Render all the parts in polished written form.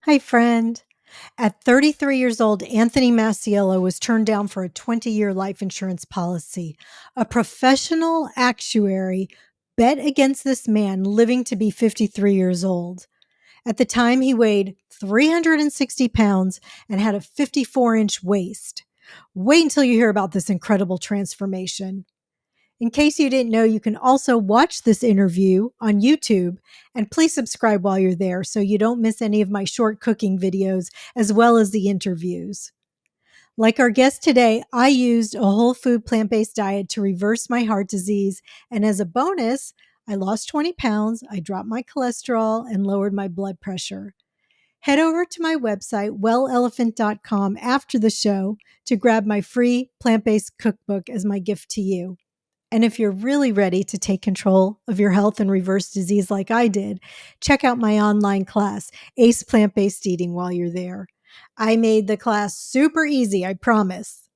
Hi, friend. At 33 years old, Anthony Masiello was turned down for a 20-year life insurance policy. A professional actuary bet against this man living to be 53 years old. At the time, he weighed 360 pounds and had a 54-inch waist. Wait until you hear about this incredible transformation. In case you didn't know, you can also watch this interview on YouTube, and please subscribe while you're there so you don't miss any of my short cooking videos as well as the interviews. Like our guest today, I used a whole food plant-based diet to reverse my heart disease, and as a bonus, I lost 20 pounds, I dropped my cholesterol, and lowered my blood pressure. Head over to my website, wellelephant.com, after the show to grab my free plant-based cookbook as my gift to you. And if you're really ready to take control of your health and reverse disease like I did, check out my online class, Ace Plant-Based Eating, while you're there. I made the class super easy, I promise.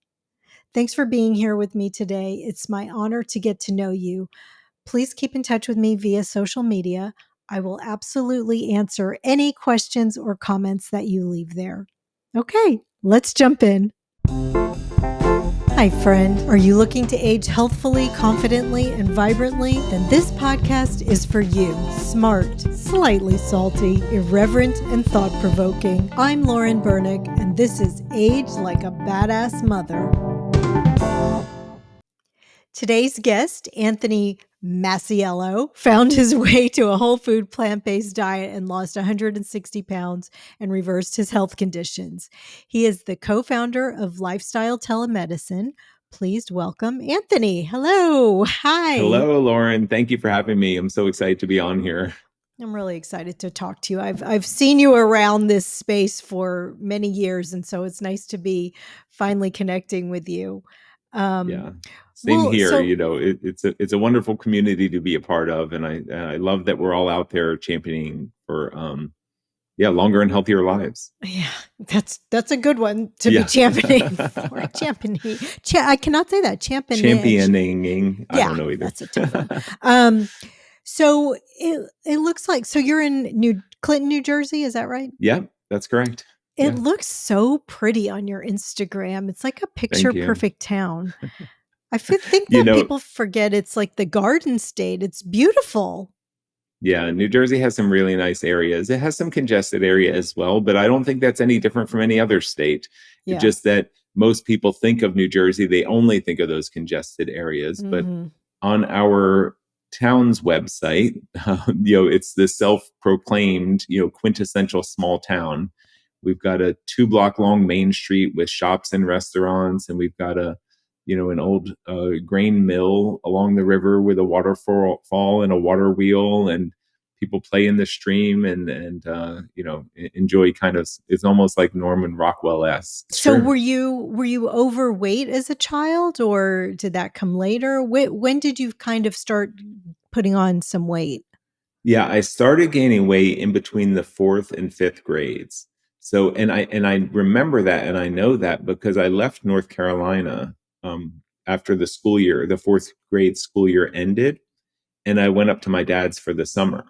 Thanks for being here with me today. It's my honor to get to know you. Please keep in touch with me via social media. I will absolutely answer any questions or comments that you leave there. Okay, let's jump in. Hi, friend. Are you looking to age healthfully, confidently, and vibrantly? Then this podcast is for you. Smart, slightly salty, irreverent, and thought-provoking. I'm Lauren Bernick, and this is Age Like a Badass Mother. Today's guest, Anthony Masiello, found his way to a whole food plant-based diet and lost 160 pounds and reversed his health conditions. He is the co-founder of Lifestyle Telemedicine. Please welcome Anthony. Hello. Hi. Hello, Lauren. Thank you for having me. I'm so excited to be on here. I'm really excited to talk to you. I've seen you around this space for many years, and so it's nice to be finally connecting with you. Yeah, same Well, here. so It's a wonderful community to be a part of, and I love that we're all out there championing for longer and healthier lives. yeah, that's a good one to be Yeah, championing for. Championing. I cannot say that. Championing. championing. I Yeah, don't know either. that's a tough one. So it looks like you're in New Clinton, New Jersey. Is that right? Yeah, that's correct. It Yeah, looks so pretty on your Instagram. It's like a picture thank you. perfect town. Think You that know, people forget it's like the Garden State. It's beautiful. Yeah, New Jersey has some really nice areas. It has some congested area as well, but I don't think that's any different from any other state. It's Yeah. just that most people think of New Jersey, they only think of those congested areas. But Hmm. on our town's website, it's the self-proclaimed, quintessential small town. We've got a 2 block long main street with shops and restaurants, and we've got an old grain mill along the river with a waterfall and a water wheel, and people play in the stream and enjoy it's almost like Norman Rockwell-esque. So Sure. were you overweight as a child, or did that come later? When did you kind of start putting on some weight? Yeah, I started gaining weight in between the fourth and fifth grades. So, and I remember that, and I know that because I left North Carolina after the school year, the fourth grade school year ended, and I went up to my dad's for the summer.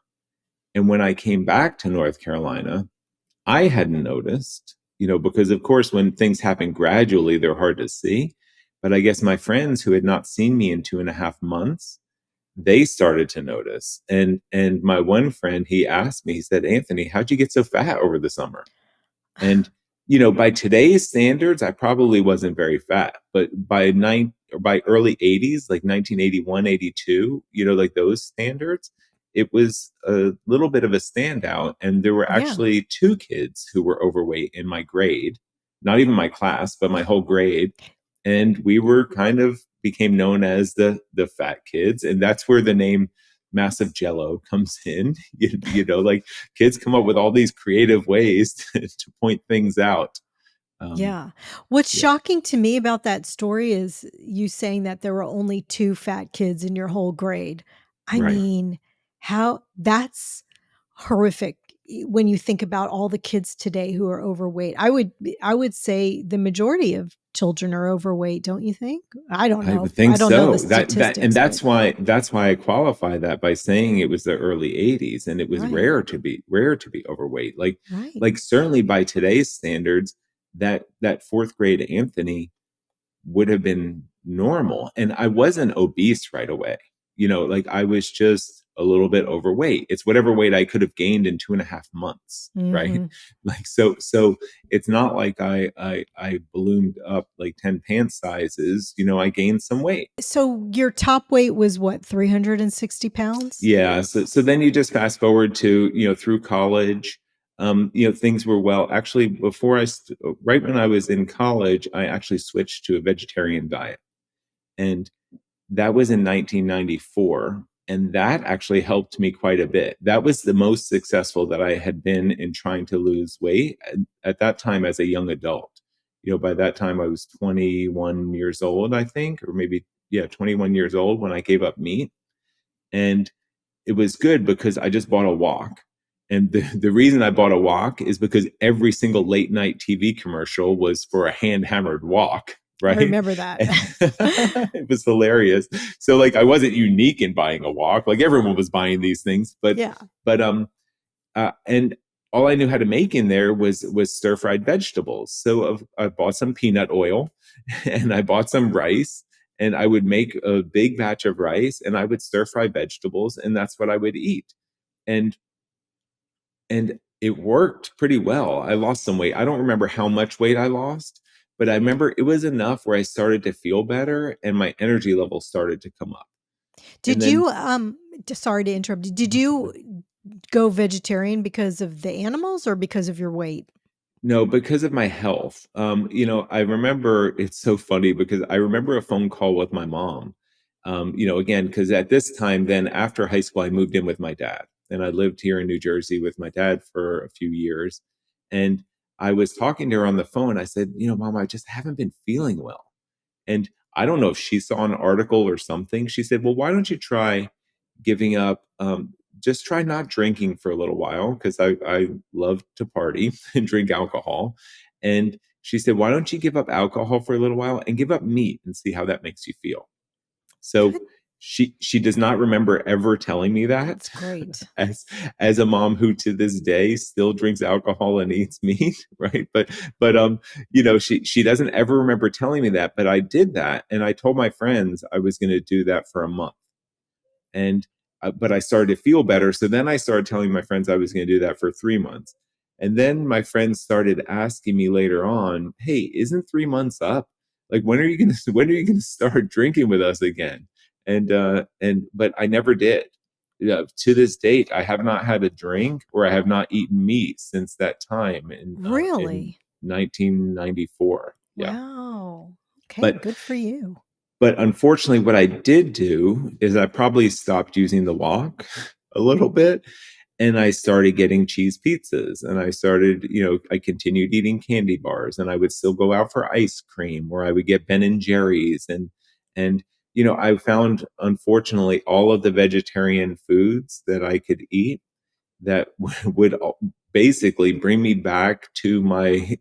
And when I came back to North Carolina, I hadn't noticed, because of course, when things happen gradually, they're hard to see. But I guess my friends who had not seen me in 2.5 months, they started to notice. And my one friend, he asked me, he said, "Anthony, how'd you get so fat over the summer?" And by today's standards, I probably wasn't very fat, but by early 80s, like 1981, 82, like those standards, it was a little bit of a standout. And there were Yeah. actually two kids who were overweight in my grade, not even my class, but my whole grade. And we were kind of became known as the fat kids. And that's where the name Massive Jello comes in. Like kids come up with all these creative ways to point things out. Um, Yeah. What's yeah, shocking to me about that story is you saying that there were only two fat kids in your whole grade. I right. mean, how that's horrific when you think about all the kids today who are overweight. I would say the majority of children are overweight, don't you think? I don't I know. would think I don't know the so. And statistics, but that's why I qualify that by saying it was the early 80s and it was right, rare to be overweight. right. Like certainly by today's standards, that fourth grade Anthony would have been normal. And I wasn't obese right away. Like I was just a little bit overweight. It's whatever weight I could have gained in 2.5 months, right? Hmm. Like so it's not like I ballooned up like 10 pant sizes. I gained some weight. So your top weight was what, 360 pounds? Yeah. So then you just fast forward to, through college. Things were well. Actually, right when I was in college, I actually switched to a vegetarian diet. And that was in 1994. And that actually helped me quite a bit. That was the most successful that I had been in trying to lose weight at that time as a young adult. By that time I was 21 years old, I think, or maybe, yeah, 21 years old when I gave up meat. And it was good because I just bought a wok. And the reason I bought a wok is because every single late night TV commercial was for a hand hammered wok, I right? remember that. It was hilarious. So like I wasn't unique in buying a wok. Like everyone was buying these things, Yeah. but and all I knew how to make in there was stir fried vegetables. So I bought some peanut oil, and I bought some rice, and I would make a big batch of rice, and I would stir fry vegetables, and that's what I would eat. And and it worked pretty well. I lost some weight. I don't remember how much weight I lost, but I remember it was enough where I started to feel better and my energy level started to come up. And Did then you sorry to interrupt you. Did you go vegetarian because of the animals or because of your weight? no, because of my health. I remember it's so funny because I remember a phone call with my mom. Again, because at this time, then after high school, I moved in with my dad, and I lived here in New Jersey with my dad for a few years. And I was talking to her on the phone. I said, Mom, I just haven't been feeling well. And I don't know if she saw an article or something. She said, well, why don't you try giving up? Just try not drinking for a little while because I love to party and drink alcohol. And she said, why don't you give up alcohol for a little while and give up meat and see how that makes you feel? So Good. she does not remember ever telling me that. That's great. As a mom who to this day still drinks alcohol and eats meat, right? But she doesn't ever remember telling me that. But I did that, and I told my friends I was going to do that for a month. And but I started to feel better. So then I started telling my friends I was going to do that for 3 months. And then my friends started asking me later on, "Hey, isn't 3 months up? Like when are you gonna start drinking with us again?" And but I never did. Yeah, to this date, I have not had a drink or I have not eaten meat since that time in Really? 1994. Yeah, Wow. Okay, but good for you. but unfortunately, what I did do is I probably stopped using the wok a little bit, and I started getting cheese pizzas, and I continued eating candy bars, and I would still go out for ice cream, or I would get Ben and Jerry's, and I found, unfortunately, all of the vegetarian foods that I could eat that would basically bring me back to my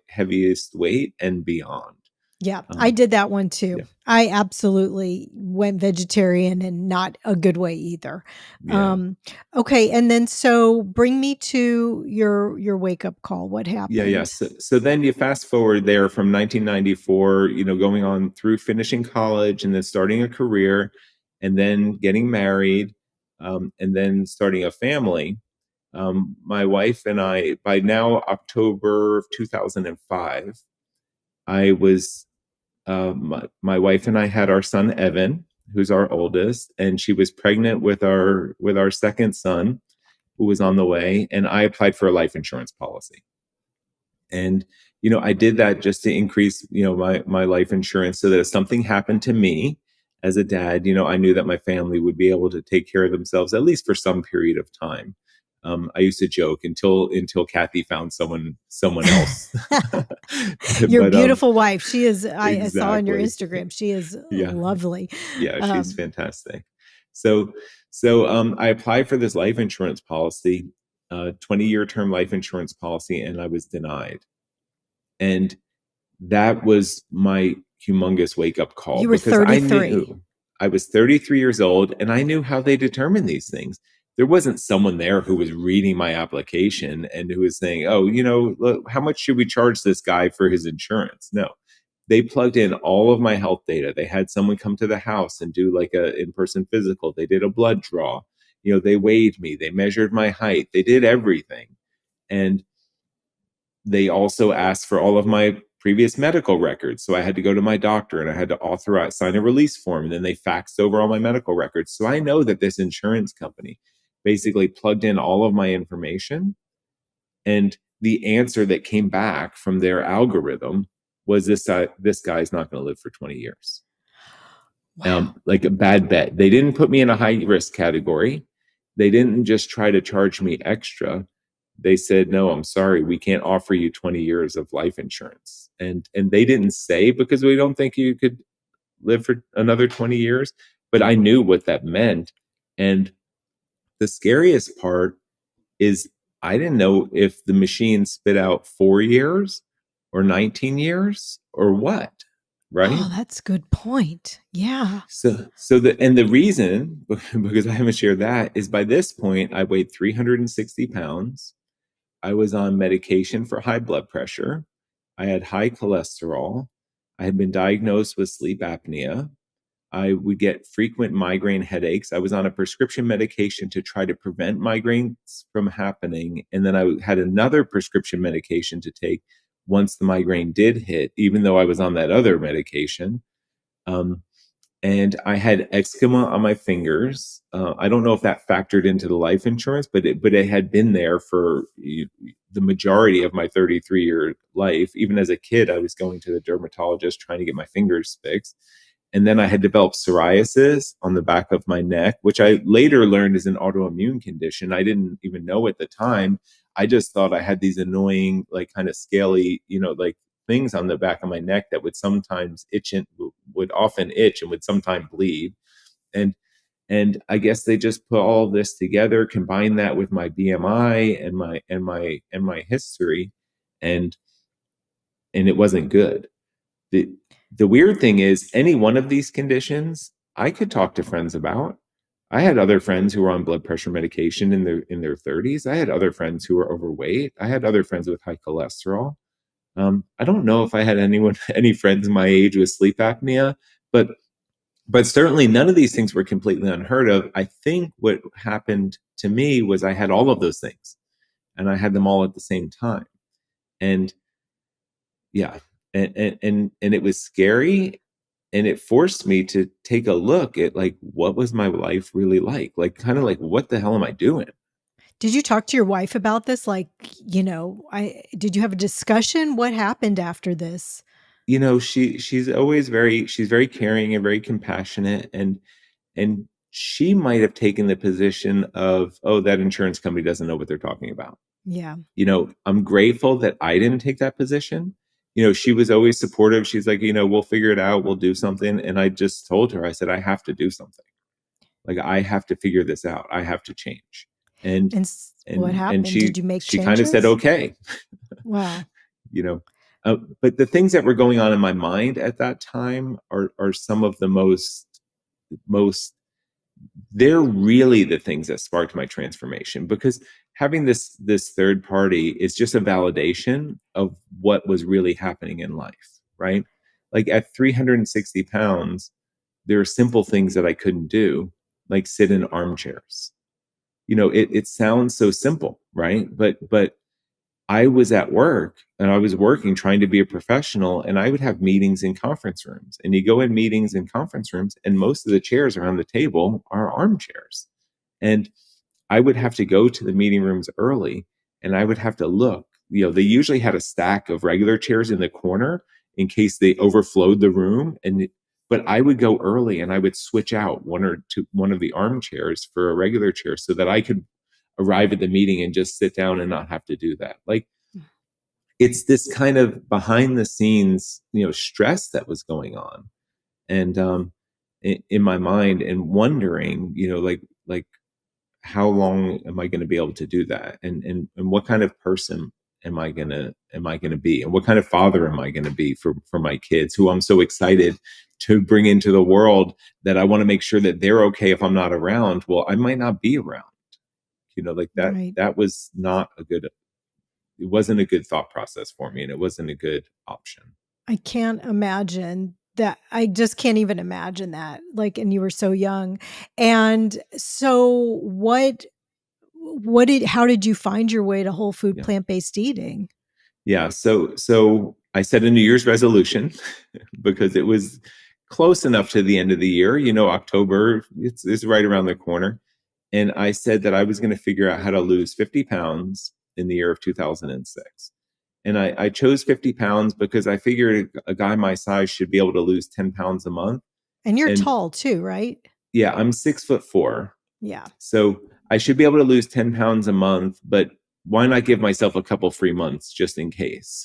heaviest weight and beyond. Yeah, I Um, did that one too. yeah, I absolutely went vegetarian and not a good way either. yeah. Um, okay, and then so bring me to your wake up call. What Yeah. happened? So then you fast forward there from 1994, going on through finishing college and then starting a career and then getting married, and then starting a family. My wife and I, by now, October of 2005, I was, my wife and I had our son, Evan, who's our oldest, and she was pregnant with our second son who was on the way. And I applied for a life insurance policy. And I did that just to increase my life insurance so that if something happened to me as a dad, I knew that my family would be able to take care of themselves at least for some period of time. I used to joke until Kathy found someone else. Your But beautiful wife. She is I saw on your exactly. Instagram. She is Yeah, lovely. yeah, she's Um, fantastic. So I applied for this life insurance policy, 20-year term life insurance policy, and I was denied. And that was my humongous wake up call, You were because I 33. knew I was 33 years old and I knew how they determine these things. There wasn't someone there who was reading my application and who was saying, oh, look, how much should we charge this guy for his insurance? No, they plugged in all of my health data. They had someone come to the house and do like a in-person physical. They did a blood draw. They weighed me. They measured my height. They did everything. And they also asked for all of my previous medical records. So I had to go to my doctor and I had to authorize, sign a release form. And then they faxed over all my medical records. So I know that this insurance company basically plugged in all of my information. And the answer that came back from their algorithm was this guy's not going to live for 20 years. Wow. Like a bad bet. They didn't put me in a high risk category. They didn't just try to charge me extra. They said, no, I'm sorry, we can't offer you 20 years of life insurance. And they didn't say, because we don't think you could live for another 20 years. But I knew what that meant. And the scariest part is I didn't know if the machine spit out 4 years or 19 years or what, right? Oh, that's a good point. Yeah. So the reason, because I haven't shared that, is by this point I weighed 360 pounds. I was on medication for high blood pressure. I had high cholesterol. I had been diagnosed with sleep apnea. I would get frequent migraine headaches. I was on a prescription medication to try to prevent migraines from happening. And then I had another prescription medication to take once the migraine did hit, even though I was on that other medication. Um, and I had eczema on my fingers. I don't know if that factored into the life insurance, but it had been there for the majority of my 33-year life. Even as a kid, I was going to the dermatologist trying to get my fingers fixed. And then I had developed psoriasis on the back of my neck, which I later learned is an autoimmune condition. I didn't even know at the time. I just thought I had these annoying, like kind of scaly, like things on the back of my neck that would sometimes itch and would often itch and would sometimes bleed. And I guess they just put all this together, combine that with my BMI and my history, and it wasn't good. The the weird thing is any one of these conditions I could talk to friends about. I had other friends who were on blood pressure medication in their 30s. I had other friends who were overweight. I had other friends with high cholesterol. I don't know if I had any friends my age with sleep apnea, but certainly none of these things were completely unheard of. I think what happened to me was I had all of those things, and I had them all at the same time. And yeah, and it was scary, and it forced me to take a look at like what was my life really like kind of like what the hell am I doing? Did you talk to your wife about this? Like, I did you have a discussion? What happened after this? She's very caring and very compassionate, and she might have taken the position of, oh, that insurance company doesn't know what they're talking about. Yeah. I'm grateful that I didn't take that position. She was always supportive. She's like, we'll figure it out, we'll do something. And I just told her, I said, I have to do something. Like, I have to figure this out, I have to change. and And what and happened? Did she you make she kind of said changes? okay. Wow. you know but the things that were going on in my mind at that time are some of the most they're really the things that sparked my transformation, because having this third party is just a validation of what was really happening in life, right? Like at 360 pounds, there are simple things that I couldn't do, like sit in armchairs. It sounds so simple, right? But I was at work and I was working, trying to be a professional, and I would have meetings in conference rooms. And you go in meetings in conference rooms, and most of the chairs around the table are armchairs. And I would have to go to the meeting rooms early, and I would have to look. They usually had a stack of regular chairs in the corner in case they overflowed the room. But I would go early and I would switch out one of the armchairs for a regular chair so that I could arrive at the meeting and just sit down and not have to do that. Like, it's this kind of behind the scenes, stress that was going on. And in my mind, and wondering, like how long am I going to be able to do that? And what kind of person am I gonna be, and what kind of father am I gonna be for my kids, who I'm so excited to bring into the world, that I want to make sure that they're okay if I'm not around. Well, I might not be around, like that. Right. That was not a good. It wasn't a good thought process for me, and it wasn't a good option. I can't imagine that. I just can't even imagine that. Like, and you were so young. And so how did you find your way to whole food Yeah. plant-based eating? Yeah. So I set a New Year's resolution because it was close enough to the end of the year. October, it's right around the corner. And I said that I was going to figure out how to lose 50 pounds in the year of 2006. And I chose 50 pounds because I figured a guy my size should be able to lose 10 pounds a month. And you're And tall too, right? yeah, I'm 6'4". Yeah. So I should be able to lose 10 pounds a month, but why not give myself a couple free months just in case?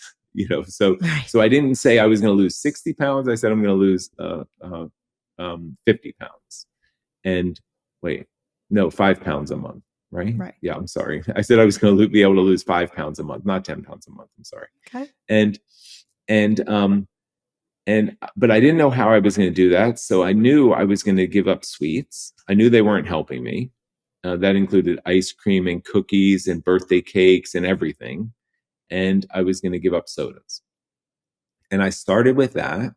So Right. so I didn't say I was going to lose 60 pounds. I said I'm going to lose 50 pounds. And wait, no, 5 pounds a month, right? Right. Yeah, I'm sorry. I said I was going to be able to lose 5 pounds a month, not 10 pounds a month. I'm sorry. Okay. And but I didn't know how I was going to do that. So I knew I was going to give up sweets. I knew they weren't helping me. That included ice cream and cookies and birthday cakes and everything. And I was going to give up sodas. And I started with that.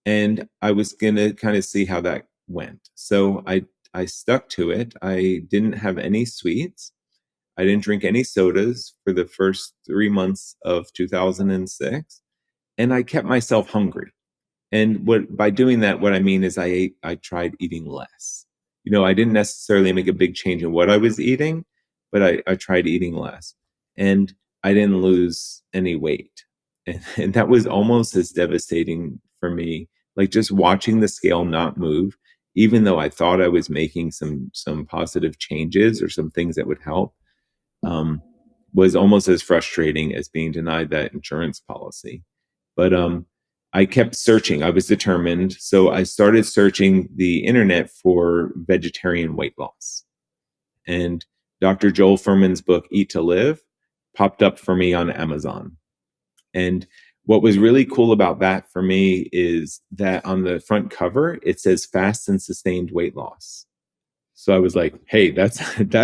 And I was going to kind of see how that went. So I stuck to it. I didn't have any sweets. I didn't drink any sodas for the first 3 months of 2006. And I kept myself hungry. And by doing that, what I mean is I tried eating less. I didn't necessarily make a big change in what I was eating, but I tried eating less. And I didn't lose any weight. And that was almost as devastating for me, like just watching the scale not move, even though I thought I was making some positive changes or some things that would help, was almost as frustrating as being denied that insurance policy. But I kept searching. I was determined. So I started searching the internet for vegetarian weight loss. And Dr. Joel Fuhrman's book, Eat to Live, popped up for me on Amazon. And what was really cool about that for me is that on the front cover, it says fast and sustained weight loss. So I was like, hey, that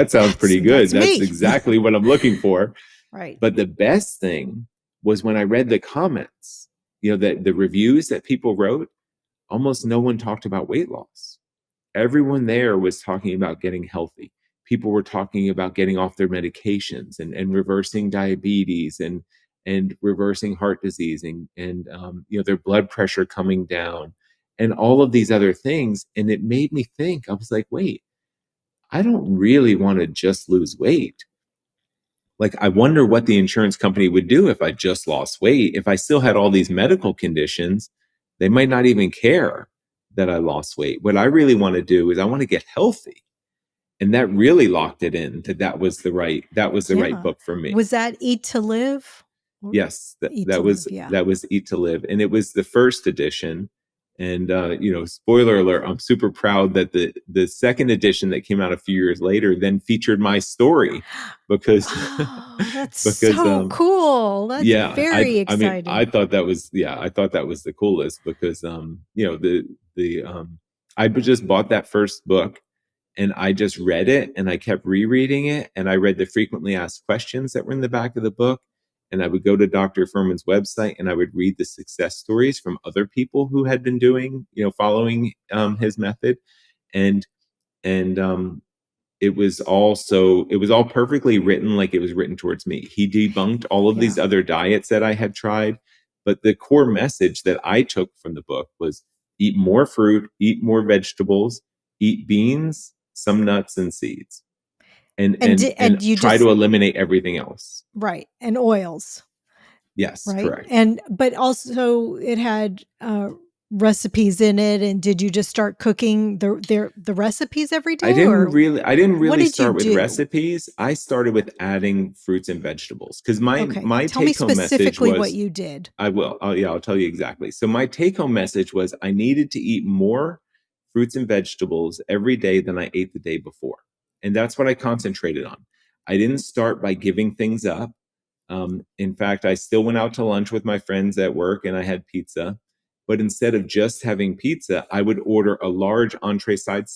sounds pretty good. That's me. exactly what I'm looking for. Right. But the best thing was when I read the comments, the reviews that people wrote, almost no one talked about weight loss. Everyone there was talking about getting healthy. People were talking about getting off their medications and reversing diabetes and reversing heart disease and their blood pressure coming down and all of these other things. And it made me think, I was like, wait, I don't really want to just lose weight. Like, I wonder what the insurance company would do if I just lost weight. If I still had all these medical conditions, they might not even care that I lost weight. What I really want to do is I want to get healthy. And that really locked it in that was the right Yeah. book for me. Was that Eat to Live? Yes, Eat to Live, yeah. that was Eat to Live, and it was the first edition. And spoiler alert, I'm super proud that the second edition that came out a few years later then featured my story because Oh, that's because so cool. That's yeah, very I mean, exciting. I thought that was the coolest because I just bought that first book and I just read it and I kept rereading it and I read the frequently asked questions that were in the back of the book. And I would go to Dr. Fuhrman's website and I would read the success stories from other people who had been doing, following his method. And it was all perfectly written, like it was written towards me. He debunked all of these other diets that I had tried. But the core message that I took from the book was eat more fruit, eat more vegetables, eat beans, some nuts and seeds. And you try just to eliminate everything else. right, and oils, Yes, right? correct. But also it had recipes in it. And did you just start cooking the recipes every I day, didn't or really I didn't what really did you start with do? recipes. I started with adding fruits and vegetables because Okay, my tell me take home message specifically what was you did. I will. Yeah, I'll tell you exactly. So my take home message was I needed to eat more fruits and vegetables every day than I ate the day before. And that's what I concentrated on. I didn't start by giving things up. In fact, I still went out to lunch with my friends at work and I had pizza. But instead of just having pizza, I would order a large entree size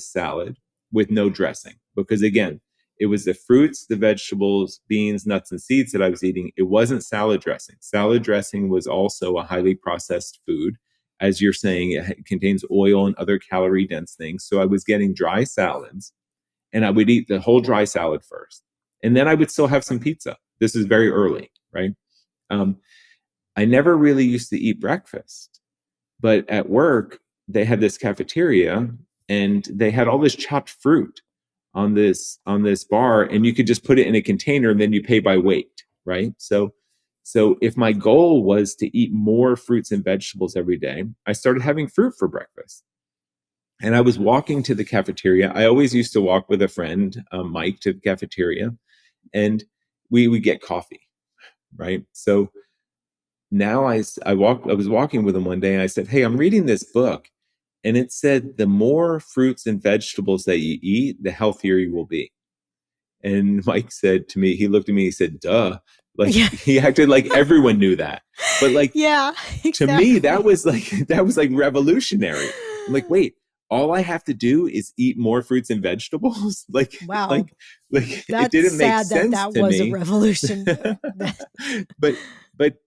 salad with no dressing. Because again, it was the fruits, the vegetables, beans, nuts, and seeds that I was eating. It wasn't salad dressing. Salad dressing was also a highly processed food. As you're saying, it contains oil and other calorie dense things. So I was getting dry salads and I would eat the whole dry salad first. And then I would still have some pizza. This is very early, right? Um, I never really used to eat breakfast, but at work, they had this cafeteria and they had all this chopped fruit on this bar, and you could just put it in a container and then you pay by weight, right? So if my goal was to eat more fruits and vegetables every day, I started having fruit for breakfast. And I was walking to the cafeteria. I always used to walk with a friend, Mike, to the cafeteria, and we would get coffee, right? So now I was walking with him one day and I said, "Hey, I'm reading this book and it said the more fruits and vegetables that you eat, the healthier you will be." And Mike said to me, he looked at me, he said, "Duh." Like Yeah. he acted like everyone knew that. But like Yeah, to me, that exactly. was like that was like revolutionary. I'm like, wait, all I have to do is eat more fruits and vegetables? Wow. Like it That's didn't make sad that sense that to was a me. revolution. but but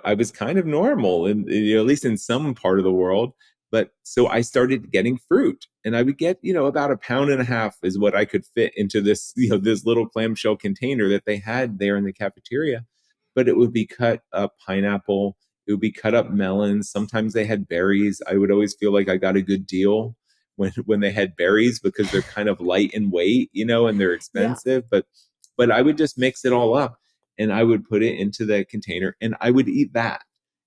I was kind of normal and at least in some part of the world. But so I started getting fruit and I would get about a pound and a half is what I could fit into this this little clamshell container that they had there in the cafeteria. But it would be cut up pineapple, it would be cut up melons, sometimes they had berries. I would always feel like I got a good deal when they had berries because they're kind of light in weight, and they're Yeah. expensive. But I would just mix it all up and I would put it into the container and I would eat that.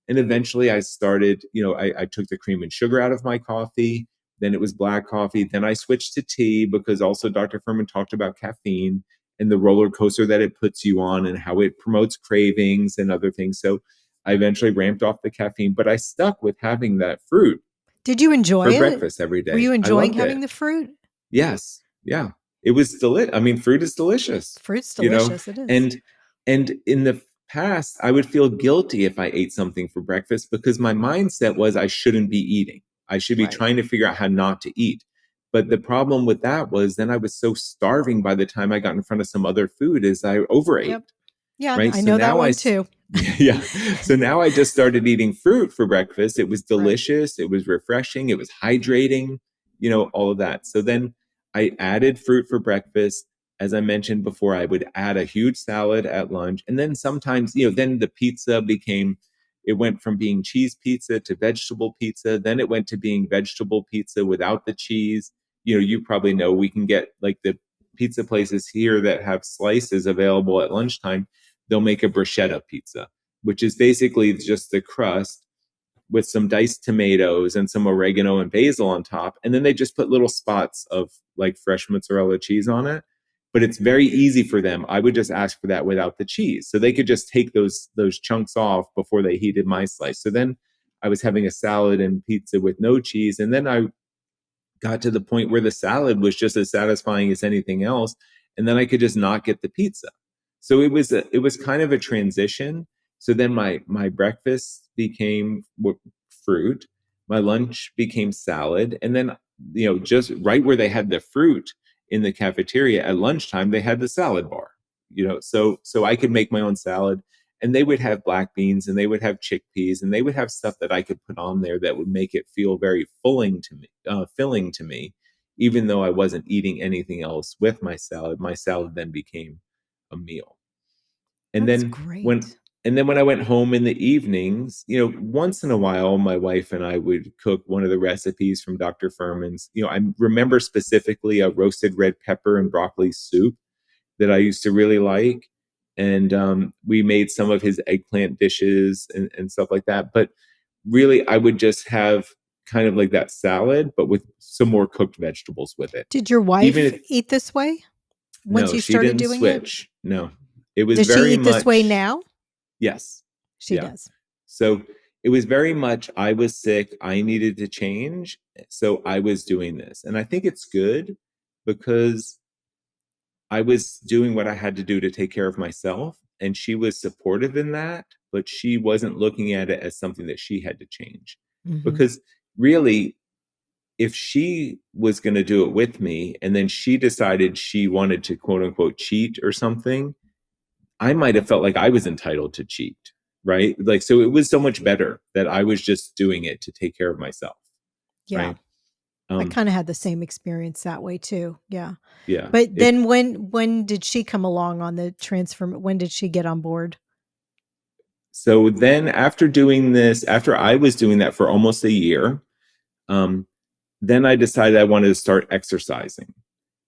And eventually I started, I took the cream and sugar out of my coffee. Then it was black coffee. Then I switched to tea because also Dr. Furman talked about caffeine and the roller coaster that it puts you on and how it promotes cravings and other things. So I eventually ramped off the caffeine, but I stuck with having that fruit Did you enjoy for it? breakfast every Were day. you I enjoying loved having it. the fruit? Yes. Yeah. It was delicious. I mean, fruit is delicious, Fruit's you know, delicious. It is. and in the past, I would feel guilty if I ate something for breakfast because my mindset was I shouldn't be eating. I should be Right. trying to figure out how not to eat. But the problem with that was then I was so starving by the time I got in front of some other food is I overate, Yep. Yeah, right? I So know that now one too. yeah. So now I just started eating fruit for breakfast. It was Right. delicious. It was refreshing. It was hydrating, all of that. So then I added fruit for breakfast. As I mentioned before, I would add a huge salad at lunch. And then sometimes, then the pizza it went from being cheese pizza to vegetable pizza. Then it went to being vegetable pizza without the cheese. You probably know we can get like the pizza places here that have slices available at lunchtime. They'll make a bruschetta pizza, which is basically just the crust with some diced tomatoes and some oregano and basil on top. And then they just put little spots of like fresh mozzarella cheese on it. But it's very easy for them. I would just ask for that without the cheese. So they could just take those chunks off before they heated my slice. So then I was having a salad and pizza with no cheese. And then I got to the point where the salad was just as satisfying as anything else, and then I could just not get the pizza. So it was kind of a transition. So then my breakfast became fruit, my lunch became salad, and then just right where they had the fruit in the cafeteria at lunchtime, they had the salad bar. So I could make my own salad, and they would have black beans and they would have chickpeas and they would have stuff that I could put on there that would make it feel very filling to me, even though I wasn't eating anything else with my salad. My salad then became a meal. And That's then when great. and then when I went home in the evenings, once in a while, my wife and I would cook one of the recipes from Dr. Furman's. I remember specifically a roasted red pepper and broccoli soup that I used to really like. And we made some of his eggplant dishes and stuff like that. But really, I would just have kind of like that salad, but with some more cooked vegetables with it. Did your Even wife if, eat this way once no, you she started didn't doing it? switch. No, it was Does she very eat this way much, now? yes. She Yeah. does. So it was very much, I was sick. I needed to change. So I was doing this. And I think it's good because I was doing what I had to do to take care of myself. and she was supportive in that, but she wasn't looking at it as something that she had to change. Mhm. Because really, if she was going to do it with me and then she decided she wanted to quote unquote cheat or something, I might have felt like I was entitled to cheat, right? Like, so it was so much better that I was just doing it to take care of myself, Yeah. right? I Um, kinda had the same experience that way too. Yeah. yeah. But then when did she come along on the transform when did she get on board? So then after doing this, after I was doing that for almost a year, um, then I decided I wanted to start exercising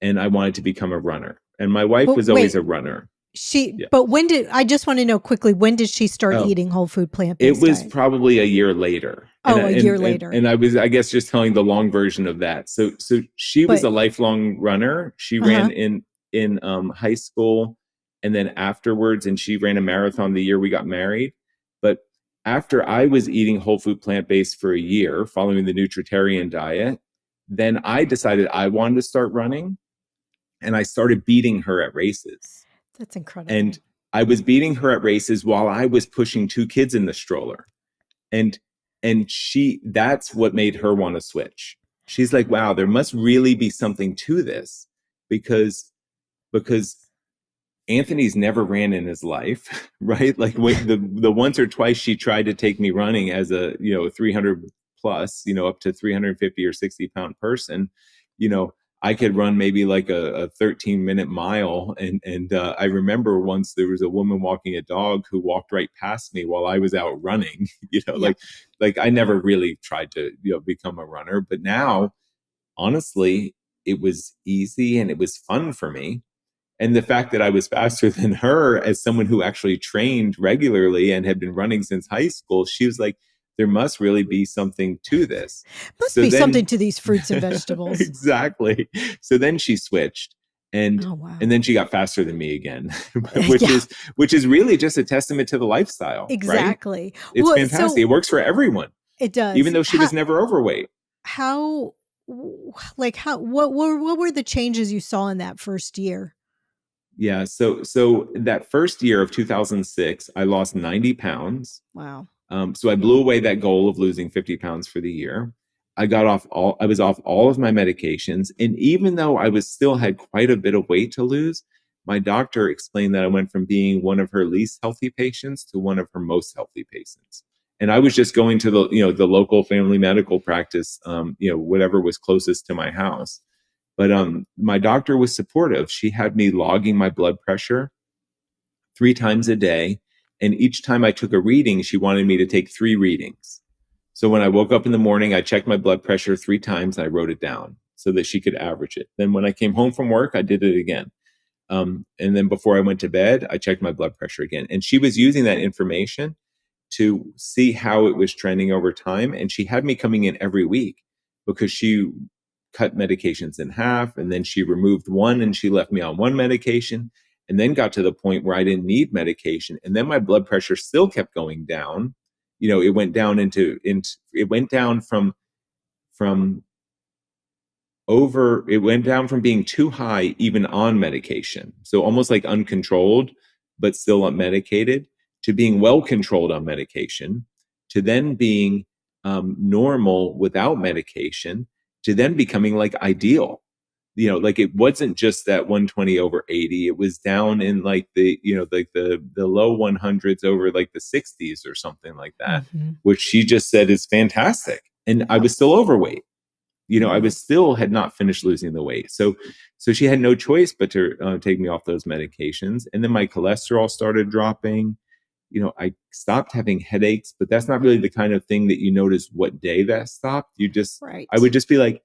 and I wanted to become a runner. And my wife But was always wait, a runner. Yeah. when did I just wanna know quickly, when did she start Oh, eating whole food it plant-based was diet? probably a year later. And Oh, I, a year later. and I was, I guess, just telling the long version of that. So she was But a lifelong runner. She ran uh-huh. in high school, and then afterwards, and she ran a marathon the year we got married. But after I was eating whole food plant based for a year, following the nutritarian diet, then I decided I wanted to start running, and I started beating her at races. That's And incredible. I was beating her at races while I was pushing two kids in the stroller. And she, that's what made her want to switch. She's like, wow, there must really be something to this, because because Anthony's never ran in his life, right? Like the once or twice she tried to take me running as a 300 plus, up to 350 or 60 pound person, you know, I could run maybe like a 13-minute mile, and I remember once there was a woman walking a dog who walked right past me while I was out running, Yeah. like I never really tried to become a runner, but now honestly it was easy and it was fun for me. And the fact that I was faster than her, as someone who actually trained regularly and had been running since high school, she was like, there must really be something to this. Must So be something then to these fruits and vegetables. exactly. So then she switched, and Oh, wow. and then she got faster than me again, Yeah, which is really just a testament to the lifestyle, right? exactly. It's Well, fantastic. It so works for everyone, it even does. though she was never overweight. How like how what were the changes you saw in that first year? Yeah. So that first year of 2006, I lost 90 pounds. Wow. So I blew away that goal of losing 50 pounds for the year. I was off all of my medications. And even though I was still had quite a bit of weight to lose, my doctor explained that I went from being one of her least healthy patients to one of her most healthy patients. And I was just going to the local family medical practice, whatever was closest to my house. But my doctor was supportive. She had me logging my blood pressure 3 times a day. And each time I took a reading, she wanted me to take 3 readings. So when I woke up in the morning, I checked my blood pressure 3 times and I wrote it down so that she could average it. Then when I came home from work, I did it again. And then before I went to bed, I checked my blood pressure again. And she was using that information to see how it was trending over time. And she had me coming in every week because she cut medications in half, and then she removed one and she left me on one medication, and then got to the point where I didn't need medication. And then my blood pressure still kept going down. It went down into it went down from it went down from being too high even on medication, so almost like uncontrolled but still unmedicated, to being well controlled on medication, to then being normal without medication, to then becoming like ideal. Like it wasn't just that 120 over 80, it was down in like the low 100s over like the 60s or something like that, Mhm. which she just said is fantastic. And I Yep. was still overweight. I Wow. was still had not finished losing the weight. So she had no choice but to take me off those medications. And then my cholesterol started dropping. I stopped having headaches, but that's not really the kind of thing that you notice what day that stopped. I would Right. just be like,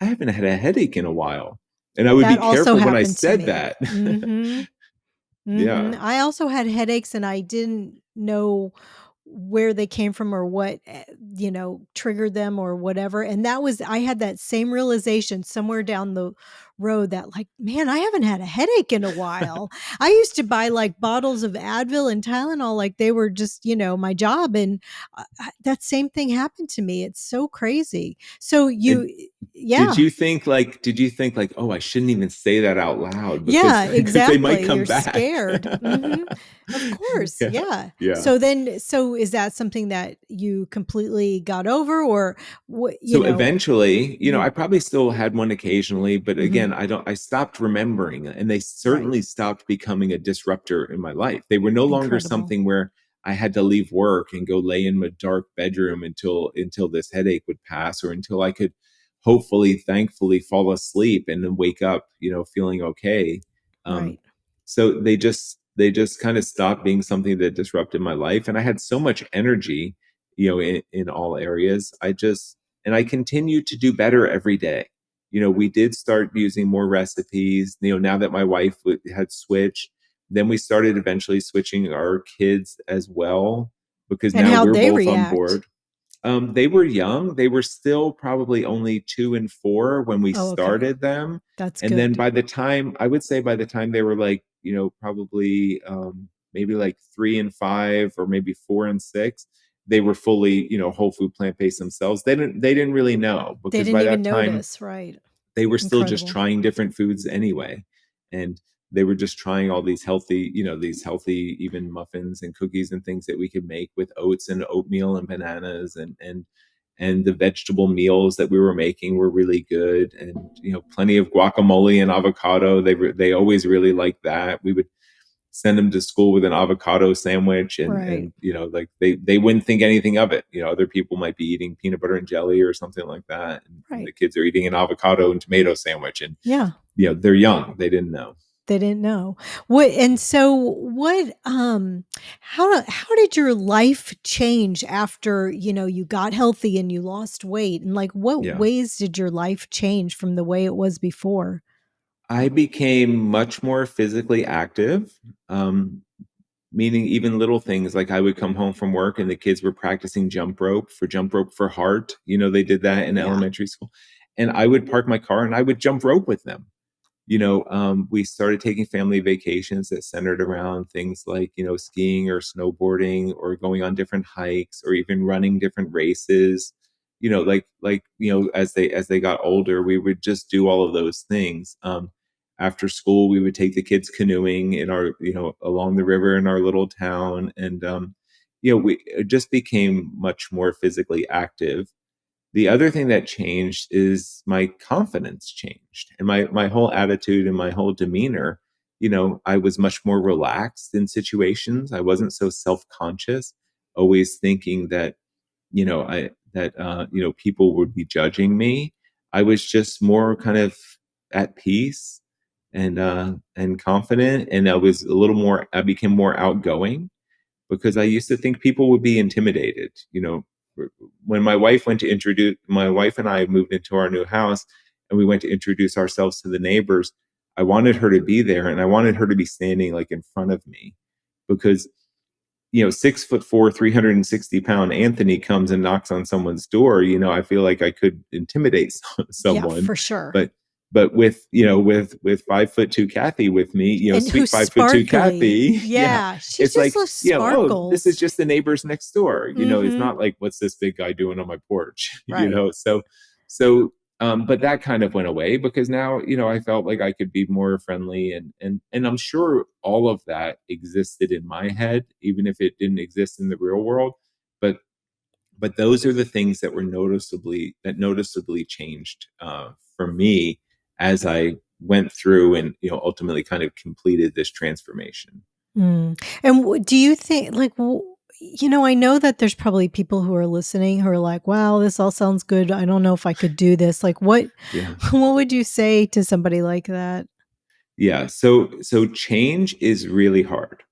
I haven't had a headache in a while. And I would be That also careful when I happened to said me. that. Mhm. Yeah. Mhm. I also had headaches and I didn't know where they came from or what, triggered them or whatever. And I had that same realization somewhere down the road that, like, man, I haven't had a headache in a while. I used to buy like bottles of Advil and Tylenol like they were just, my job. And that same thing happened to me. It's so crazy. So And yeah. did you think like, oh, I shouldn't even say that out loud because Yeah, because they might exactly. come You're back? scared. Of course. Yeah. Yeah. Yeah. So is that something that you completely got over, or what, So eventually, you, I probably still had one occasionally, but mhm, again, I stopped remembering, and they right. certainly stopped becoming a disruptor in my life. They were no longer Incredible. something where I had to leave work and go lay in a dark bedroom until this headache would pass, or until I could hopefully, thankfully fall asleep and then wake up, feeling okay. Um, Right. so they just kind of stopped being something that disrupted my life, and I had so much energy, in all areas. And I continue to do better every day. We did start using more recipes, now that my wife had switched. Then we started eventually switching our kids as well, because And now how'd we're they both on react? board. They were young. They were still probably only 2 and 4 when we Oh, okay. started them. That's And then good. by the time, I would say by the time they were like, probably maybe like 3 and 5, or maybe 4 and 6, they were fully, whole food plant based themselves. They didn't really know, They because didn't by even that time notice. Right. they were still just Incredible. trying different foods anyway. And they were just trying all these healthy even muffins and cookies and things that we could make with oats and oatmeal and bananas, and the vegetable meals that we were making were really good. And plenty of guacamole and avocado. They always really liked that. We would send them to school with an avocado sandwich, and Right. like they wouldn't think anything of it. Other people might be eating peanut butter and jelly or something like that, and the Right. kids are eating an avocado and tomato sandwich. And Yeah. they're young, they didn't know. They didn't know. How did your life change after, you got healthy and you lost weight? And like what Yeah, ways did your life change from the way it was before? I became much more physically active. Meaning even little things like I would come home from work and the kids were practicing jump rope for heart. They did that in Yeah. elementary school. And I would park my car and I would jump rope with them. We started taking family vacations that centered around things like, skiing or snowboarding, or going on different hikes, or even running different races. As they got older, we would just do all of those things. After school, we would take the kids canoeing in our, along the river in our little town. And, we just became much more physically active. The other thing that changed is my confidence changed, and my whole attitude and my whole demeanor. I was much more relaxed in situations. I wasn't so self-conscious, always thinking that, people would be judging me. I was just more kind of at peace, and confident, and I became more outgoing, because I used to think people would be intimidated. When my wife and I moved into our new house, and we went to introduce ourselves to the neighbors, I wanted her to be there, and I wanted her to be standing like in front of me, because 6'4", 360-pound Anthony comes and knocks on someone's door. I feel like I could intimidate Yeah, someone. for sure. But with 5'2" Kathy with me, And sweet who's 5'2" sparkly. Kathy, yeah, Yeah, she it's just like, looks oh, this is sparkles. just the neighbors next door. It's Mhm. not like, what's this big guy doing on my porch? Right. But that kind of went away, because now, I felt like I could be more friendly, and I'm sure all of that existed in my head, even if it didn't exist in the real world. But those are the things that noticeably changed, for me, as I went through and, ultimately kind of completed this transformation. Mm. And do you think, like, I know that there's probably people who are listening who are like, "Wow, this all sounds good. I don't know if I could do this." Like, what, Yeah. what would you say to somebody like that? Yeah. So change is really hard.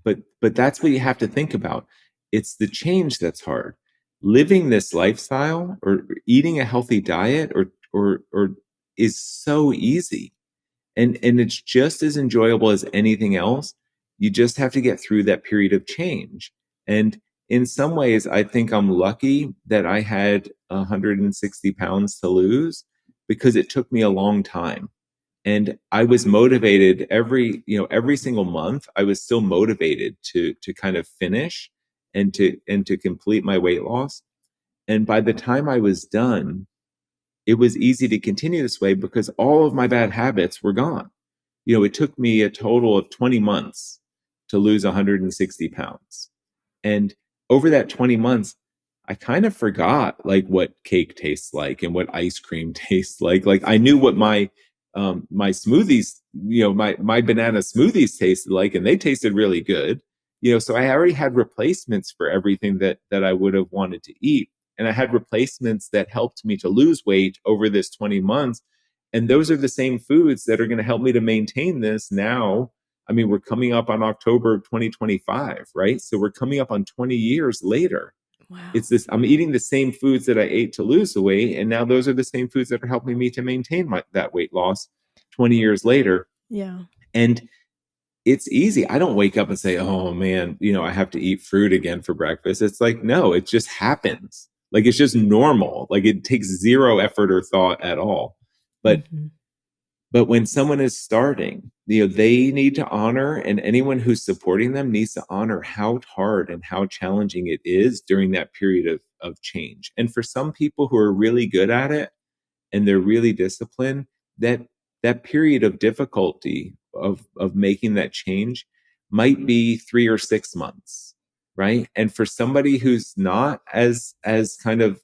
But that's what you have to think about. It's the change that's hard. Living this lifestyle, or eating a healthy diet, or is so easy, and it's just as enjoyable as anything else. You just have to get through that period of change. And in some ways, I think I'm lucky that I had 160 pounds to lose, because it took me a long time. And I was motivated every single month. I was still motivated to kind of finish and to complete my weight loss. And by the time I was done, it was easy to continue this way because all of my bad habits were gone. It took me a total of 20 months to lose 160 pounds. And over that 20 months, I kind of forgot like what cake tastes like and what ice cream tastes like. Like I knew what my smoothies, my banana smoothies tasted like, and they tasted really good. So I already had replacements for everything that I would have wanted to eat. And I had replacements that helped me to lose weight over this 20 months. And those are the same foods that are going to help me to maintain this now. I mean, we're coming up on October 2025, right? So we're coming up on 20 years later. Wow. It's this, I'm eating the same foods that I ate to lose the weight. And now those are the same foods that are helping me to maintain that weight loss 20 years later. Yeah. And it's easy. I don't wake up and say, oh man, I have to eat fruit again for breakfast. It's like, no, it just happens. Like it's just normal. Like it takes zero effort or thought at all. But Mhm. but when someone is starting, they need to honor, and anyone who's supporting them needs to honor how hard and how challenging it is during that period of change. And for some people who are really good at it and they're really disciplined, that period of difficulty of making that change might be 3 or 6 months, right? And for somebody who's not as kind of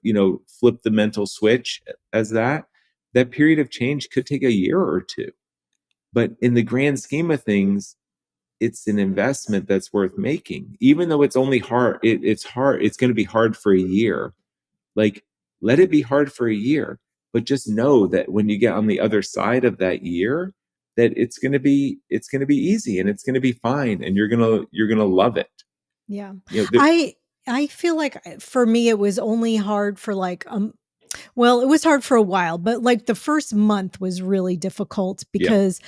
flip the mental switch as that period of change could take a year or two. But in the grand scheme of things, it's an investment that's worth making, even though it's only hard. It's hard. It's going to be hard for a year. Like, let it be hard for a year, but just know that when you get on the other side of that year, that it's going to be easy and it's going to be fine, and you're going to love it. Yeah. You know, I feel like for me it was only hard for like well, it was hard for a while, but like the first month was really difficult yeah. because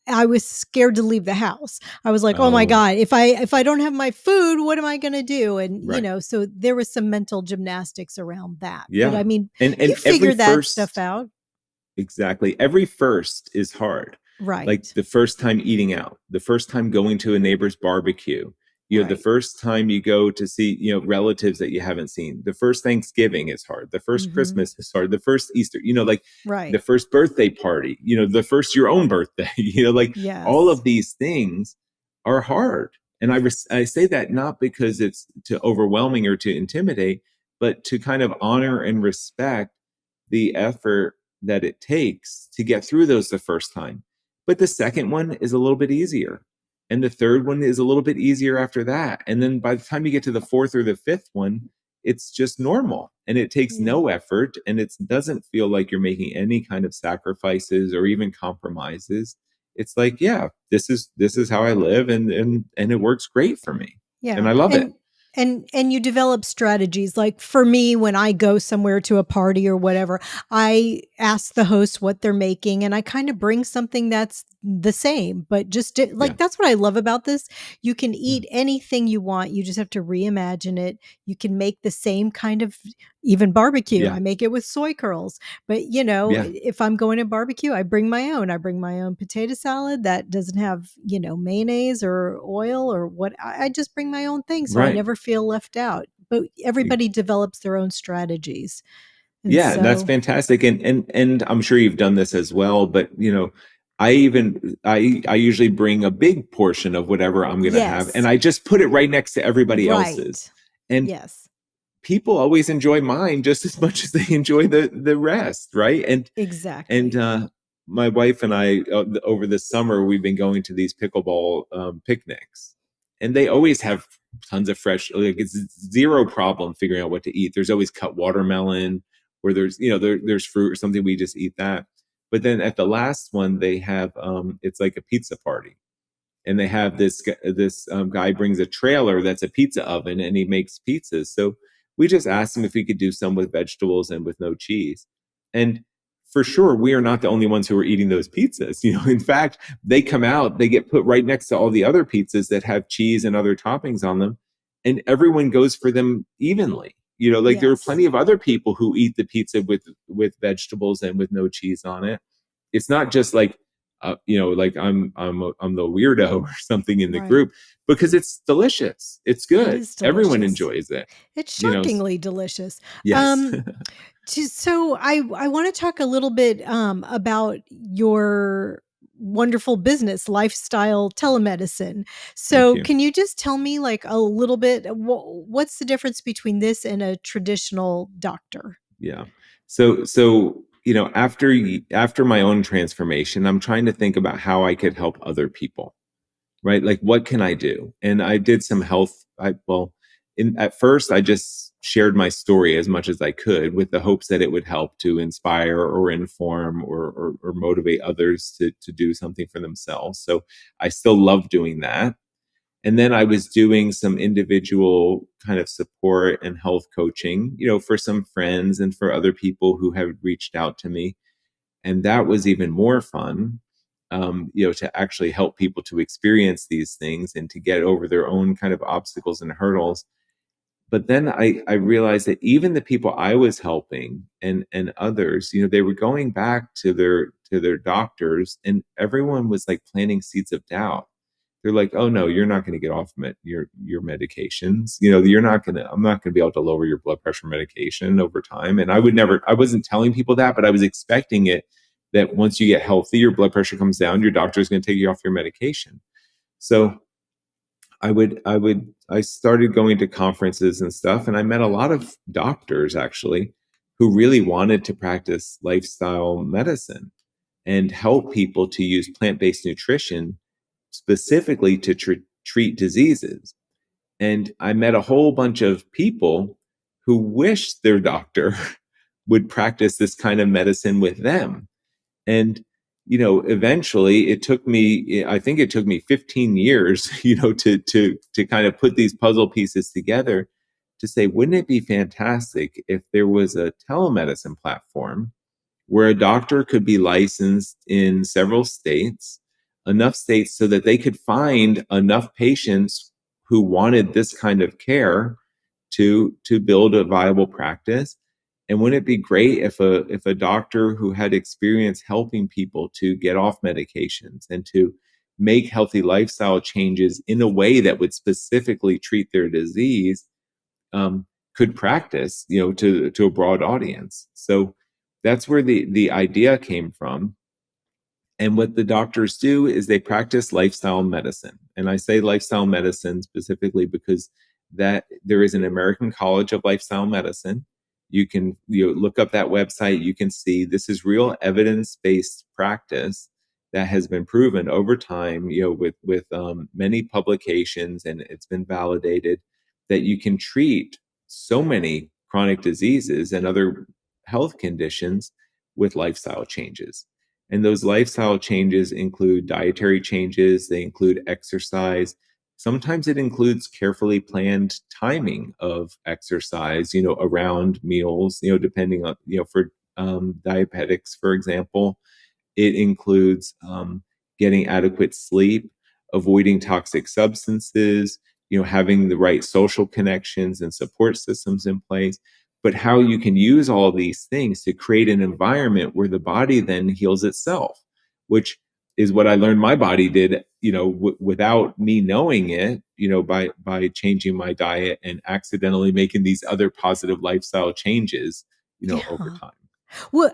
I was scared to leave the house. I was like, "Oh my Oh, god, if I don't have my food, what am I going to do?" And right. so there was some mental gymnastics around that. But I Yeah. mean, And you and every figure that stuff first out, Exactly. Every first is hard. Like right? the first time eating out, the first time going to a neighbor's barbecue, the Right. first time you go to see, relatives that you haven't seen. The first Thanksgiving is hard. The first Mhm. Christmas is hard. The first Easter, like the Right. first birthday party, the first your own birthday, like all Yes. of these things are hard. And I say that not because it's to overwhelming or to intimidate, but to kind of honor and respect the effort that it takes to get through those the first time. But the second one is a little bit easier. And the third one is a little bit easier after that. And then by the time you get to the fourth or the fifth one, it's just normal and it takes Yeah. no effort and it doesn't feel like you're making any kind of sacrifices or even compromises. It's like, yeah, this is how I live and it works great for me. And Yeah. I love it. And you develop strategies. Like for me, when I go somewhere to a party or whatever, I ask the host what they're making and I kind of bring something that's the same, but Yeah. like that's what I love about this. You can Yeah. eat anything you want. You just have to reimagine it. You can make the same kind of even barbecue. Yeah. I make it with soy curls. But Yeah. if I'm going to barbecue, I bring my own. I bring my own potato salad that doesn't have, mayonnaise or oil or what. I just bring my own thing so I Right. never feel left out. But everybody develops their own strategies. And Yeah, that's so, fantastic. And I'm sure you've done this as well, but I usually bring a big portion of whatever I'm going to have and yes, I just put it right next to everybody else's. right. And Yes, people always enjoy mine just as much as they enjoy the rest, right? And exactly. my wife and I, over the summer, we've been going to these pickleball picnics, and they always have tons of fresh. Like it's zero problem figuring out what to eat. There's always cut watermelon, or there's fruit or something. We just eat that. But then at the last one, they have it's like a pizza party, and they have this guy brings a trailer that's a pizza oven and he makes pizzas. So we just asked him if we could do some with vegetables and with no cheese. And for sure, we are not the only ones who are eating those pizzas. In fact, they come out, they get put right next to all the other pizzas that have cheese and other toppings on them, and everyone goes for them evenly. Like there are Yes. plenty of other people who eat the pizza with vegetables and with no cheese on it. It's not just like like I'm the weirdo or something in the Right. group, because it's delicious. It's It good. is Everyone delicious. enjoys it. It's You know, shockingly delicious. yes. Um, so I want to talk a little bit about your wonderful business, lifestyle telemedicine. Thank So you. can you just tell me like a little bit what's the difference between this and a traditional doctor? Yeah. So after my own transformation, I'm trying to think about how I could help other people, right? Like, what can I do? And I did some health. At first, I just shared my story as much as I could with the hopes that it would help to inspire or inform or motivate others to do something for themselves. So I still love doing that. And then I was doing some individual kind of support and health coaching, for some friends and for other people who have reached out to me. And that was even more fun, to actually help people to experience these things and to get over their own kind of obstacles and hurdles. But then I realized that even the people I was helping and others, they were going back to their doctors, and everyone was like planting seeds of doubt. They're like, "Oh no, you're not going to get off your medications. I'm not going to be able to lower your blood pressure medication over time." And I wasn't telling people that, but I was expecting it, that once you get healthy, your blood pressure comes down, your doctor is going to take you off your medication. So I started going to conferences and stuff, and I met a lot of doctors actually who really wanted to practice lifestyle medicine and help people to use plant-based nutrition specifically to treat diseases. And I met a whole bunch of people who wished their doctor would practice this kind of medicine with them. And eventually I think it took me 15 years, to kind of put these puzzle pieces together to say, wouldn't it be fantastic if there was a telemedicine platform where a doctor could be licensed in several states, enough states so that they could find enough patients who wanted this kind of care to build a viable practice. And wouldn't it be great if a doctor who had experience helping people to get off medications and to make healthy lifestyle changes in a way that would specifically treat their disease, um, could practice, to a broad audience? So that's where the idea came from. And what the doctors do is they practice lifestyle medicine. And I say lifestyle medicine specifically because that there is an American College of Lifestyle Medicine. You can look up that website. You can see this is real evidence-based practice that has been proven over time, with many publications, and it's been validated that you can treat so many chronic diseases and other health conditions with lifestyle changes. And those lifestyle changes include dietary changes, they include exercise. Sometimes it includes carefully planned timing of exercise, around meals, depending on, for diabetics, for example. It includes getting adequate sleep, avoiding toxic substances, having the right social connections and support systems in place. But how you can use all these things to create an environment where the body then heals itself, which is what I learned my body did, without me knowing it, by changing my diet and accidentally making these other positive lifestyle changes, over Yeah. time. Well,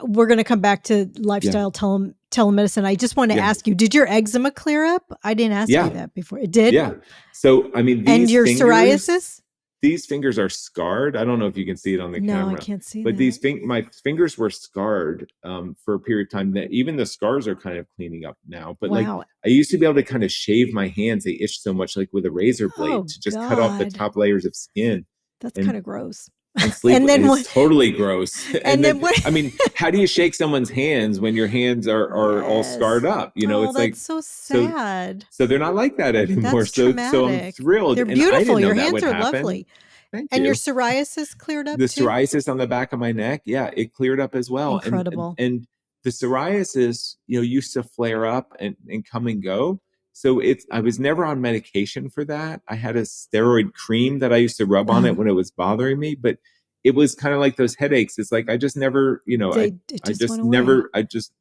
we're going to come back to Yeah. lifestyle telemedicine. I just want to Yeah. ask you, did your eczema clear up? I didn't ask you Yeah. that before. It did? Yeah. So, I mean, And your psoriasis? these fingers are scarred. I don't know if you can see it on the No, I camera, can't see but that. my fingers were scarred for a period of time. That even the scars are kind of cleaning up now. But like, Wow. I used to be able to kind of shave my hands; they itched so much, like with a razor blade, Oh to just cut off the God. top layers of skin. That's kind And of gross. sleep And then is what? totally gross. And And then then, what? I mean, how do you shake someone's hands when your hands are all scarred Yes. up? Oh, It's that's like, so so sad. so they're not like that anymore. That's So I'm traumatic. thrilled, They're and I beautiful. didn't know Your that hands would are happen. lovely. Thank And your you. psoriasis cleared The up too? psoriasis on the back of my neck, yeah, it cleared up as well. Incredible. And the psoriasis, used to flare up and come and go. So I was never on medication for that. I had a steroid cream that I used to rub on it when it was bothering me, but it was kind of like those headaches. It's like I just never, It I just went just away. never, I just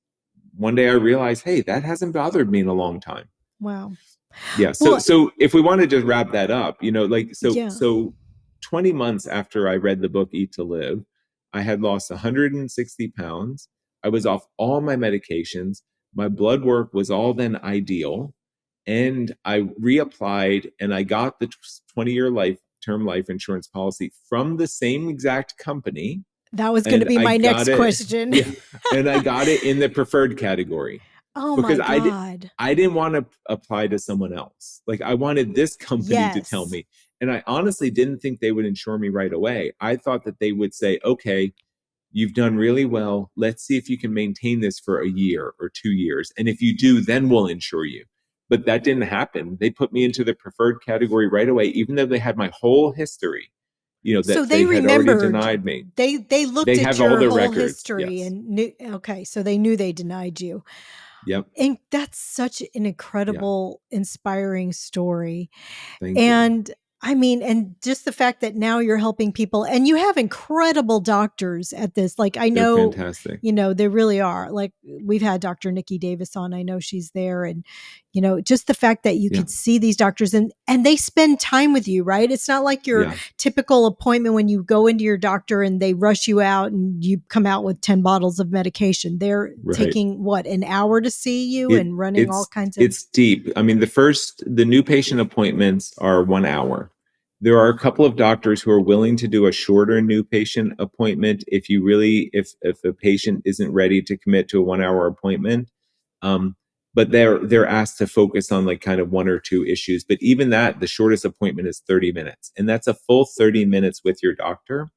one day I realized, hey, that hasn't bothered me in a long time. Wow. Yeah. So Well, so if we want to just wrap that up, like yeah. so 20 months after I read the book Eat to Live, I had lost 160 pounds. I was off all my medications. My blood work was all then ideal. And I reapplied and I got the 20-year term life insurance policy from the same exact company. That was going to And be I my got next it, question. yeah, and I got it in the preferred category Oh my because God. I didn't want to apply to someone else. Like I wanted this company to tell Yes. me. And I honestly didn't think they would insure me right away. I thought that they would say, okay, you've done really well. Let's see if you can maintain this for a year or 2 years. And if you do, then we'll insure you. But that didn't happen. They put me into the preferred category right away, even though they had my whole history, So that they they had already remembered, denied me. they looked They at have all your the whole records. history Yes. and knew, okay, so they knew they denied you. Yep. And that's such an Yeah. incredible, inspiring story. Thank you. And I mean, and just the fact that now you're helping people and you have incredible doctors at this. Like, I They're know, fantastic. they really are. Like, we've had Dr. Nikki Davis on. I know she's there. And, just the fact that you Yeah. could see these doctors and they spend time with you, right? It's not like your Yeah. typical appointment when you go into your doctor and they rush you out and you come out with 10 bottles of medication. They're Right. taking what, an hour to see you It and running all it's kinds of. it's deep. I mean, the new patient appointments are 1 hour. There are a couple of doctors who are willing to do a shorter new patient appointment if a patient isn't ready to commit to a 1 hour appointment. Um, but they're asked to focus on like kind of one or two issues. But even that, the shortest appointment is 30 minutes. And that's a full 30 minutes with your doctor.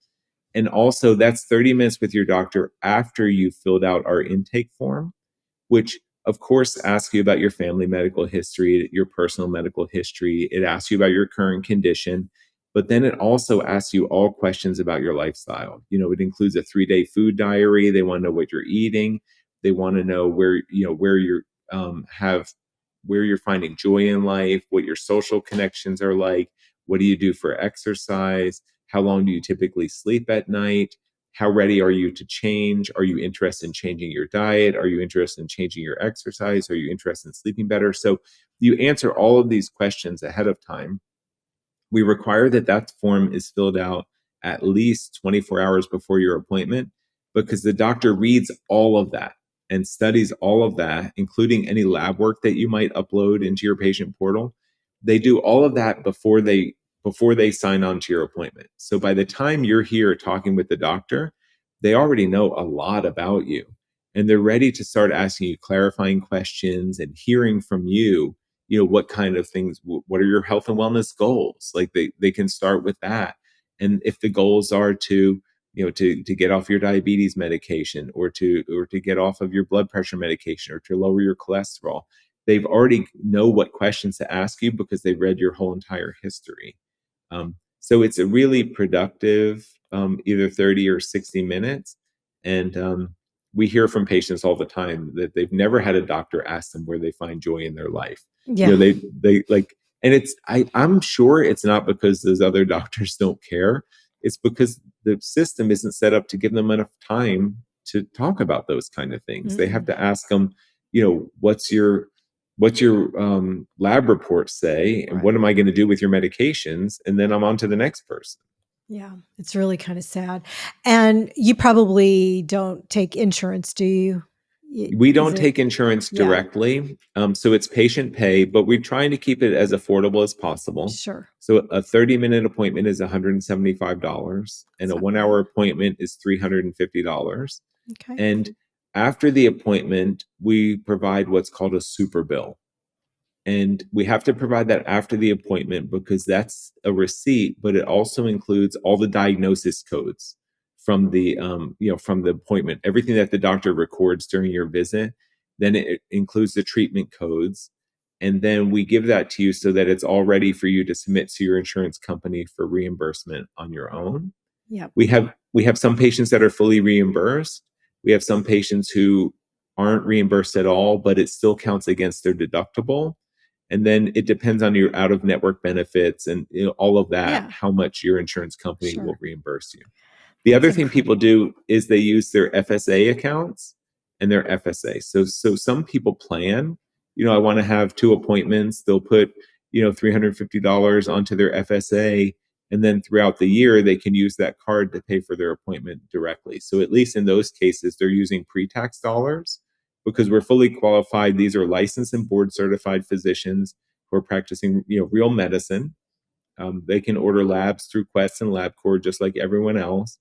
And also that's 30 minutes with your doctor after you filled out our intake form, which of course asks you about your family medical history, your personal medical history. It asks you about your current condition, but then it also asks you all questions about your lifestyle. It includes a 3-day food diary. They want to know what you're eating. They want to know where you're have where you're finding joy in life, what your social connections are like, what do you do for exercise, how long do you typically sleep at night, how ready are you to change? Are you interested in changing your diet? Are you interested in changing your exercise? Are you interested in sleeping better? So you answer all of these questions ahead of time. We require that form is filled out at least 24 hours before your appointment because the doctor reads all of that and studies all of that, including any lab work that you might upload into your patient portal. They do all of that before they sign on to your appointment. So by the time you're here talking with the doctor, they already know a lot about you and they're ready to start asking you clarifying questions and hearing from you, what kind of things, what are your health and wellness goals? Like they can start with that. And if the goals are to get off your diabetes medication or to get off of your blood pressure medication or to lower your cholesterol, they've already know what questions to ask you because they've read your whole entire history. So it's a really productive either 30 or 60 minutes. And we hear from patients all the time that they've never had a doctor ask them where they find joy in their life. Yeah. They like, and I'm sure it's not because those other doctors don't care. It's because the system isn't set up to give them enough time to talk about those kind of things. They have Mm-mm. to ask them, what's your lab report say, and what Right. am I going to do with your medications, and then I'm on to the next person. Yeah, it's really kind of sad. And you probably don't take insurance, do you? We Is don't it? take insurance Yeah, directly, so it's patient pay, but we're trying to keep it as affordable as possible. sure. So a 30-minute appointment is $175, and It's a not 1 hour bad. appointment is $350. Okay. And after the appointment, we provide what's called a super bill. And we have to provide that after the appointment because that's a receipt, but it also includes all the diagnosis codes from the appointment, everything that the doctor records during your visit. Then it includes the treatment codes, and then we give that to you so that it's all ready for you to submit to your insurance company for reimbursement on your own. Yep. We have some patients that are fully reimbursed. We have some patients who aren't reimbursed at all, but it still counts against their deductible. And then it depends on your out of network benefits and all of that, Yeah, how much your insurance company will sure. reimburse you. The That's other thing people incredible. do is they use their FSA accounts. and their FSA. So some people plan, I want to have 2 appointments. They'll put, $350 onto their FSA. And then throughout the year, they can use that card to pay for their appointment directly. So at least in those cases, they're using pre-tax dollars because we're fully qualified. These are licensed and board certified physicians who are practicing, real medicine. They can order labs through Quest and LabCorp just like everyone else.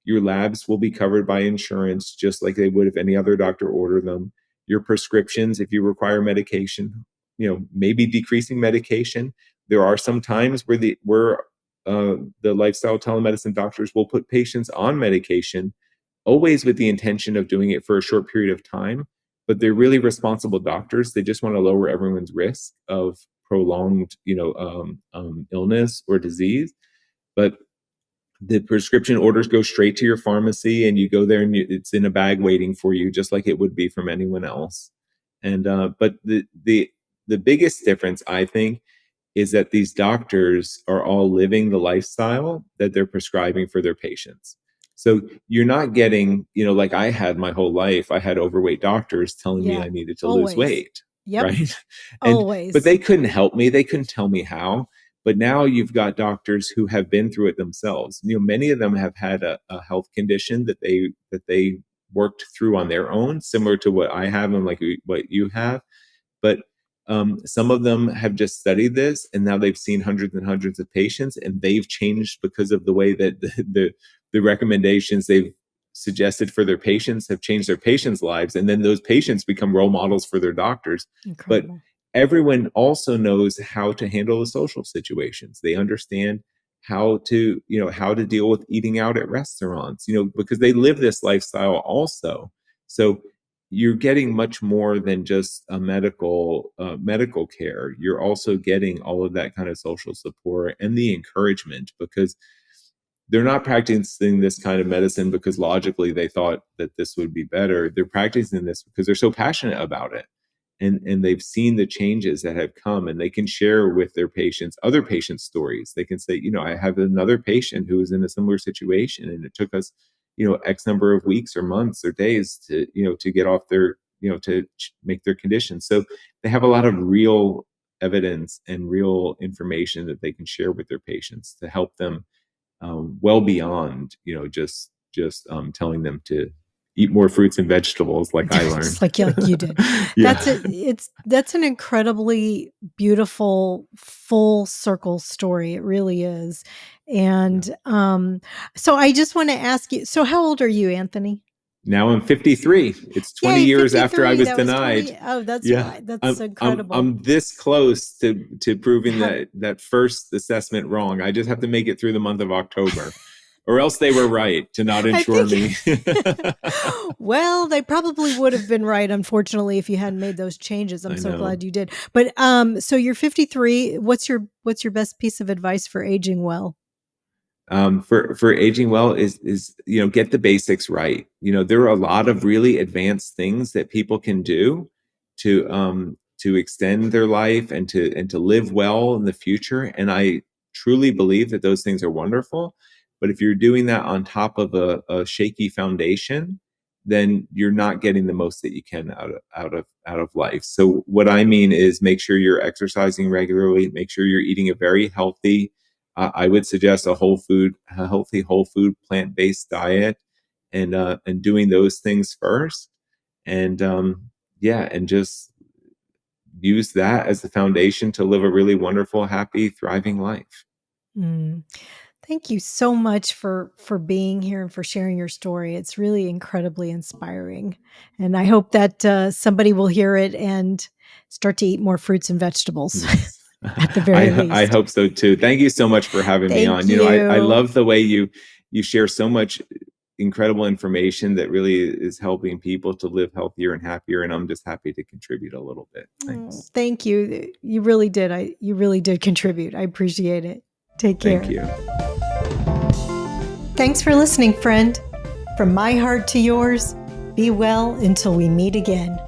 Your labs will be covered by insurance just like they would if any other doctor ordered them. Your prescriptions, if you require medication, maybe decreasing medication. There are some times where the lifestyle telemedicine doctors will put patients on medication, always with the intention of doing it for a short period of time. But they're really responsible doctors. They just want to lower everyone's risk of prolonged, illness or disease. But the prescription orders go straight to your pharmacy, and you go there, and it's in a bag waiting for you, just like it would be from anyone else. And but the biggest difference, I think, is that these doctors are all living the lifestyle that they're prescribing for their patients. So you're not getting, like I had my whole life, I had overweight doctors telling me I needed to lose weight. Yep. Right. Always. But they couldn't help me. They couldn't tell me how. But now you've got doctors who have been through it themselves. Many of them have had a health condition that they worked through on their own, similar to what I have and like what you have. But some of them have just studied this, and now they've seen hundreds and hundreds of patients, and they've changed because of the way that the recommendations they've suggested for their patients have changed their patients' lives. And then those patients become role models for their doctors. Incredible. But everyone also knows how to handle the social situations. They understand how to deal with eating out at restaurants, because they live this lifestyle also. So you're getting much more than just a medical care. You're also getting all of that kind of social support and the encouragement, because they're not practicing this kind of medicine because logically they thought that this would be better. They're practicing this because they're so passionate about it. And they've seen the changes that have come, and they can share with their patients, other patients' stories. They can say, I have another patient who was in a similar situation, and it took us, X number of weeks or months or days to get off their, to make their condition. So they have a lot of real evidence and real information that they can share with their patients to help them well beyond, just telling them to eat more fruits and vegetables like I learned. Just like you did. Yeah. That's an incredibly beautiful full circle story. It really is. And so I just want to ask you, so how old are you, Anthony? Now I'm 53. It's 20 years after I was denied. That's right. That's incredible. I'm this close to proving that first assessment wrong. I just have to make it through the month of October. Or else they were right to not insure me. Well, they probably would have been right, unfortunately, if you hadn't made those changes. I'm so glad you did. But so you're 53. What's your best piece of advice for aging well? For aging well is get the basics right. There are a lot of really advanced things that people can do to extend their life and to live well in the future. And I truly believe that those things are wonderful. But if you're doing that on top of a shaky foundation, then you're not getting the most that you can out of life. So what I mean is make sure you're exercising regularly, make sure you're eating a very healthy, I would suggest a healthy whole food, plant-based diet, and doing those things first. And and just use that as the foundation to live a really wonderful, happy, thriving life. Thank you so much for being here and for sharing your story. It's really incredibly inspiring. And I hope that somebody will hear it and start to eat more fruits and vegetables. Yes. At the very least. I hope so too. Thank you so much for having me on. I love the way you share so much incredible information that really is helping people to live healthier and happier. And I'm just happy to contribute a little bit. Thanks. Thank you. You really did. You really did contribute. I appreciate it. Take care. Thank you. Thanks for listening, friend. From my heart to yours, be well until we meet again.